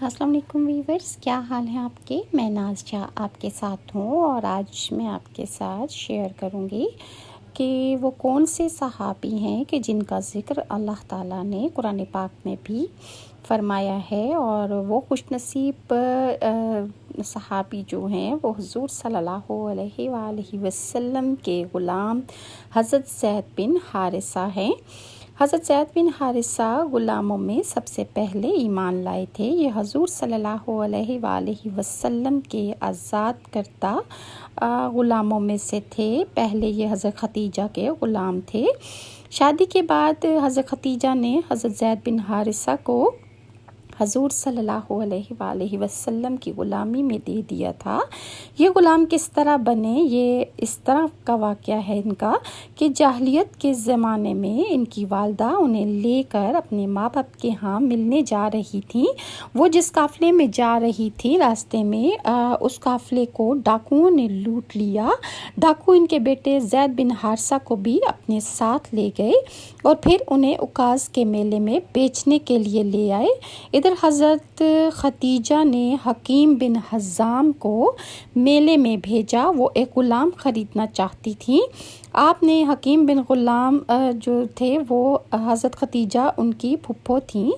السلام علیکم ویورز، کیا حال ہیں آپ کے؟ میں ناز جہاں آپ کے ساتھ ہوں اور آج میں آپ کے ساتھ شیئر کروں گی کہ وہ کون سے صحابی ہیں کہ جن کا ذکر اللہ تعالیٰ نے قرآن پاک میں بھی فرمایا ہے، اور وہ خوش نصیب صحابی جو ہیں وہ حضور صلی اللہ علیہ وآلہ وسلم کے غلام حضرت زید بن حارثہ ہیں۔ حضرت زید بن حارثہ غلاموں میں سب سے پہلے ایمان لائے تھے۔ یہ حضور صلی اللہ علیہ وآلہ وسلم کے آزاد کردہ غلاموں میں سے تھے۔ پہلے یہ حضرت خدیجہ کے غلام تھے۔ شادی کے بعد حضرت خدیجہ نے حضرت زید بن حارثہ کو حضور صلی اللہ علیہ وآلہ وسلم کی غلامی میں دے دیا تھا۔ یہ غلام کس طرح بنے؟ یہ اس طرح کا واقعہ ہے ان کا کہ جاہلیت کے زمانے میں ان کی والدہ انہیں لے کر اپنے ماں باپ کے ہاں ملنے جا رہی تھیں۔ وہ جس قافلے میں جا رہی تھی، راستے میں اس قافلے کو ڈاکوؤں نے لوٹ لیا۔ ڈاکو ان کے بیٹے زید بن حارثہ کو بھی اپنے ساتھ لے گئے اور پھر انہیں عکاظ کے میلے میں بیچنے کے لیے لے آئے۔ ادھر حضرت خدیجہ نے حکیم بن حزام کو میلے میں بھیجا۔ وہ ایک غلام خریدنا چاہتی تھیں۔ آپ نے حکیم بن غلام جو تھے وہ حضرت خدیجہ ان کی پھپھو تھیں۔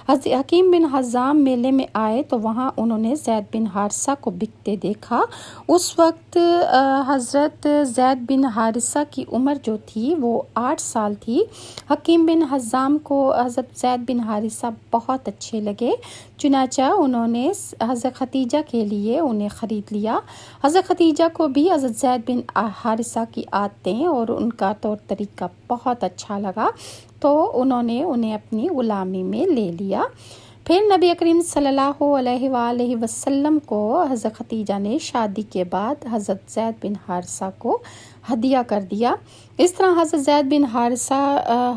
حکیم بن حزام میلے میں آئے تو وہاں انہوں نے زید بن حارثہ کو بکتے دیکھا۔ اس وقت حضرت زید بن حارثہ کی عمر جو تھی وہ 8 سال تھی۔ حکیم بن حزام کو حضرت زید بن حارثہ بہت اچھے لگے، چنانچہ انہوں نے حضرت خدیجہ کے لیے انہیں خرید لیا۔ حضرت خدیجہ کو بھی حضرت زید بن حارثہ کی عادتیں اور ان کا طور طریقہ بہت اچھا لگا، تو انہوں نے انہیں اپنی غلامی میں لے لیا۔ پھر نبی کریم صلی اللہ علیہ وآلہ وسلم کو حضرت خدیجہ نے شادی کے بعد حضرت زید بن حارثہ کو ہدیہ کر دیا۔ اس طرح حضرت زید بن حارثہ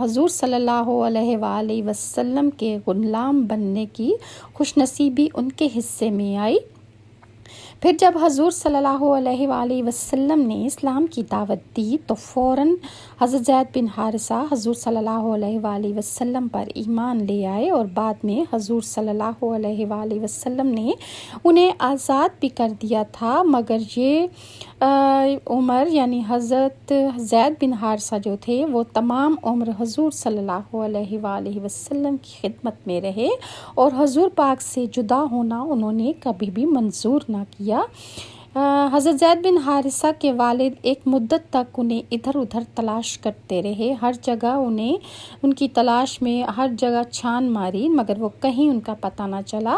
حضور صلی اللہ علیہ وآلہ وسلم کے غلام بننے کی خوش نصیبی ان کے حصے میں آئی۔ پھر جب حضور صلی اللہ علیہ وآلہ وسلم نے اسلام کی دعوت دی تو فوراً حضرت زید بن حارثہ حضور صلی اللہ علیہ وآلہ وسلم پر ایمان لے آئے، اور بعد میں حضور صلی اللہ علیہ وآلہ وسلم نے انہیں آزاد بھی کر دیا تھا، مگر یہ عمر یعنی حضرت زید بن حارثہ جو تھے وہ تمام عمر حضور صلی اللہ علیہ وآلہ وسلم کی خدمت میں رہے، اور حضور پاک سے جدا ہونا انہوں نے کبھی بھی منظور نہ کیا۔ حضرت زید بن حارثہ کے والد ایک مدت تک انہیں ادھر ادھر تلاش کرتے رہے، ہر جگہ ان کی تلاش میں ہر جگہ چھان ماری، مگر وہ کہیں ان کا پتہ نہ چلا۔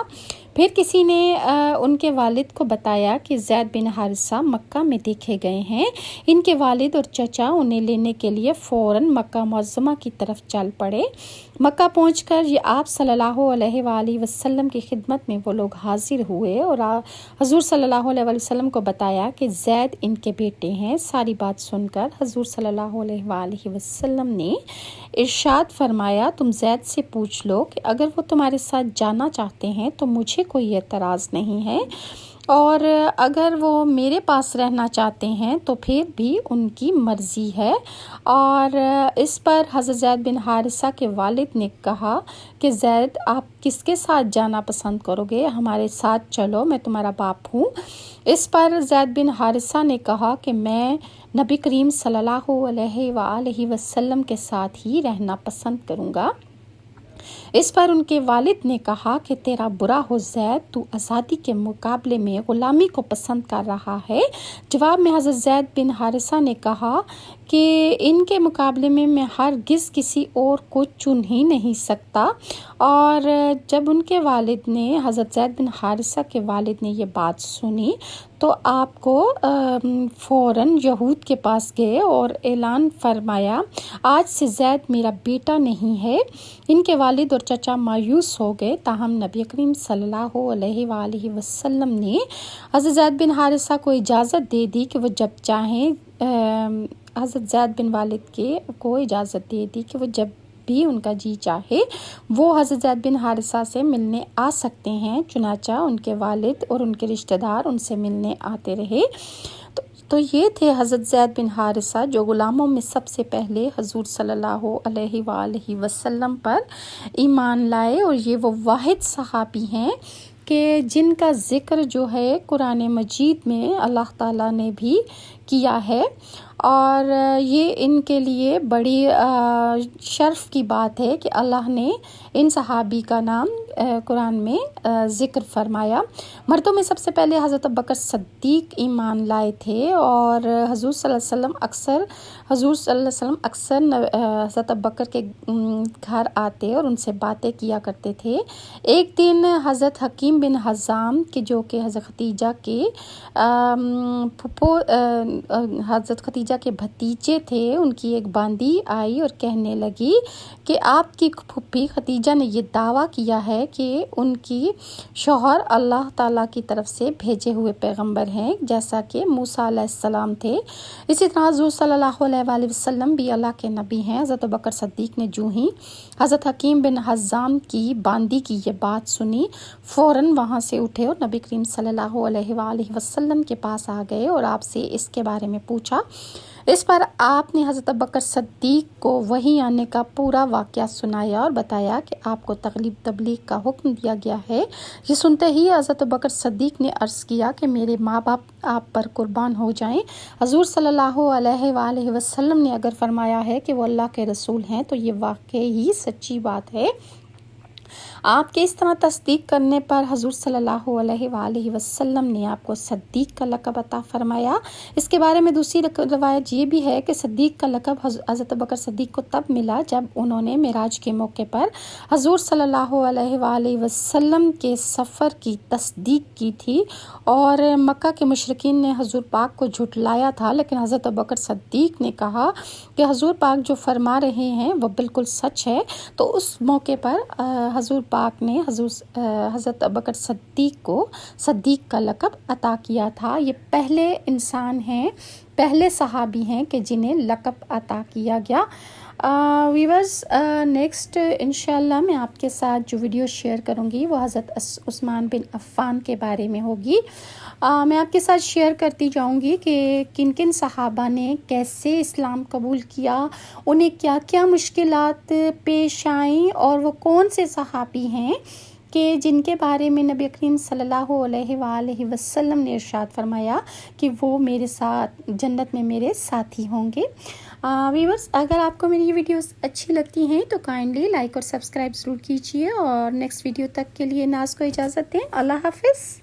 پھر کسی نے ان کے والد کو بتایا کہ زید بن حارثہ مکہ میں دیکھے گئے ہیں۔ ان کے والد اور چچا انہیں لینے کے لیے فوراً مکہ معظمہ کی طرف چل پڑے۔ مکہ پہنچ کر یہ آپ صلی اللہ علیہ وآلہ وسلم کی خدمت میں وہ لوگ حاضر ہوئے اور حضور صلی اللہ علیہ وسلم کو بتایا کہ زید ان کے بیٹے ہیں۔ ساری بات سن کر حضور صلی اللہ علیہ وآلہ وسلم نے ارشاد فرمایا، تم زید سے پوچھ لو کہ اگر وہ تمہارے ساتھ جانا چاہتے ہیں تو مجھے کوئی اعتراض نہیں ہے، اور اگر وہ میرے پاس رہنا چاہتے ہیں تو پھر بھی ان کی مرضی ہے۔ اور اس پر حضرت زید بن حارثہ کے والد نے کہا کہ زید، آپ کس کے ساتھ جانا پسند کرو گے؟ ہمارے ساتھ چلو، میں تمہارا باپ ہوں۔ اس پر زید بن حارثہ نے کہا کہ میں نبی کریم صلی اللہ علیہ وآلہ وسلم کے ساتھ ہی رہنا پسند کروں گا۔ اس پر ان کے والد نے کہا کہ تیرا برا ہو زید، تو آزادی کے مقابلے میں غلامی کو پسند کر رہا ہے۔ جواب میں حضرت زید بن حارثہ نے کہا کہ ان کے مقابلے میں ہرگز کسی اور کو چن ہی نہیں سکتا۔ اور جب ان کے والد نے حضرت زید بن حارثہ کے والد نے یہ بات سنی تو آپ کو فوراً یہود کے پاس گئے اور اعلان فرمایا، آج سے زید میرا بیٹا نہیں ہے۔ ان کے والد اور چچا مایوس ہو گئے، تاہم نبی کریم صلی اللہ علیہ وآلہ وسلم نے حضرت زید بن حارثہ کو اجازت دے دی کہ وہ جب چاہیں حضرت زید بن والد کو اجازت دے دی کہ وہ جب بھی ان کا جی چاہے وہ حضرت زید بن حارثہ سے ملنے آ سکتے ہیں۔ چنانچہ ان کے والد اور ان کے رشتہ دار ان سے ملنے آتے رہے۔ تو یہ تھے حضرت زید بن حارثہ جو غلاموں میں سب سے پہلے حضور صلی اللہ علیہ وآلہ وسلم پر ایمان لائے، اور یہ وہ واحد صحابی ہیں کہ جن کا ذکر جو ہے قرآن مجید میں اللہ تعالیٰ نے بھی کیا ہے، اور یہ ان کے لیے بڑی شرف کی بات ہے کہ اللہ نے ان صحابی کا نام قرآن میں ذکر فرمایا۔ مردوں میں سب سے پہلے حضرت ابوبکر صدیق ایمان لائے تھے، اور حضور صلی اللہ علیہ وسلم اکثر حضرت ابوبکر کے گھر آتے اور ان سے باتیں کیا کرتے تھے۔ ایک دن حضرت حکیم بن حزام کے جو کہ حضرت خدیجہ کے حضرت خدیجہ کے بھتیجے تھے، ان کی ایک باندی آئی اور کہنے لگی کہ آپ کی پھوپھی خدیجہ نے یہ دعویٰ کیا ہے کہ ان کی شوہر اللہ تعالیٰ کی طرف سے بھیجے ہوئے پیغمبر ہیں، جیسا کہ موسیٰ علیہ السلام تھے۔ اسی طرح حضور صلی اللہ علیہ وآلہ وسلم بھی اللہ کے نبی ہیں۔ حضرت ابوبکر صدیق نے جو ہی حضرت حکیم بن حزام کی باندی کی یہ بات سنی، فوراً وہاں سے اٹھے اور نبی کریم صلی اللہ علیہ وآلہ وسلم کے پاس آ گئے اور آپ سے اس کے بارے میں پوچھا۔ اس پر آپ نے حضرت ابوبکر صدیق کو وحی آنے کا پورا واقعہ سنایا اور بتایا کہ آپ کو تبلیغ کا حکم دیا گیا ہے۔ یہ سنتے ہی حضرت ابوبکر صدیق نے عرض کیا کہ میرے ماں باپ آپ پر قربان ہو جائیں۔ حضور صلی اللہ علیہ وآلہ وسلم نے اگر فرمایا ہے کہ وہ اللہ کے رسول ہیں تو یہ واقعی ہی سچی بات ہے۔ آپ کے اس طرح تصدیق کرنے پر حضور صلی اللہ علیہ وآلہ وسلم نے آپ کو صدیق کا لقب عطا فرمایا۔ اس کے بارے میں دوسری روایت یہ بھی ہے کہ صدیق کا لقب حضرت ابوبکر صدیق کو تب ملا جب انہوں نے معراج کے موقع پر حضور صلی اللہ علیہ وآلہ وسلم کے سفر کی تصدیق کی تھی، اور مکہ کے مشرکین نے حضور پاک کو جھٹلایا تھا، لیکن حضرت ابوبکر صدیق نے کہا کہ حضور پاک جو فرما رہے ہیں وہ بالکل سچ ہے۔ تو اس موقع پر حضور پاک نے حضرت ابوبکر صدیق کو صدیق کا لقب عطا کیا تھا۔ یہ پہلے انسان ہیں، پہلے صحابی ہیں کہ جنہیں لقب عطا کیا گیا۔ ویورز، نیکسٹ انشاءاللہ میں آپ کے ساتھ جو ویڈیو شیئر کروں گی وہ حضرت عثمان بن عفان کے بارے میں ہوگی۔ میں آپ کے ساتھ شیئر کرتی جاؤں گی کہ کن کن صحابہ نے کیسے اسلام قبول کیا، انہیں کیا کیا مشکلات پیش آئیں، اور وہ کون سے صحابی ہیں کہ جن کے بارے میں نبی کریم صلی اللہ علیہ وآلہ وسلم نے ارشاد فرمایا کہ وہ میرے ساتھ جنت میں میرے ساتھی ہوں گے۔ ویورز، اگر آپ کو میری یہ ویڈیوز اچھی لگتی ہیں تو کائنڈلی لائک اور سبسکرائب ضرور کیجیے، اور نیکسٹ ویڈیو تک کے لیے ناز کو اجازت دیں۔ اللہ حافظ۔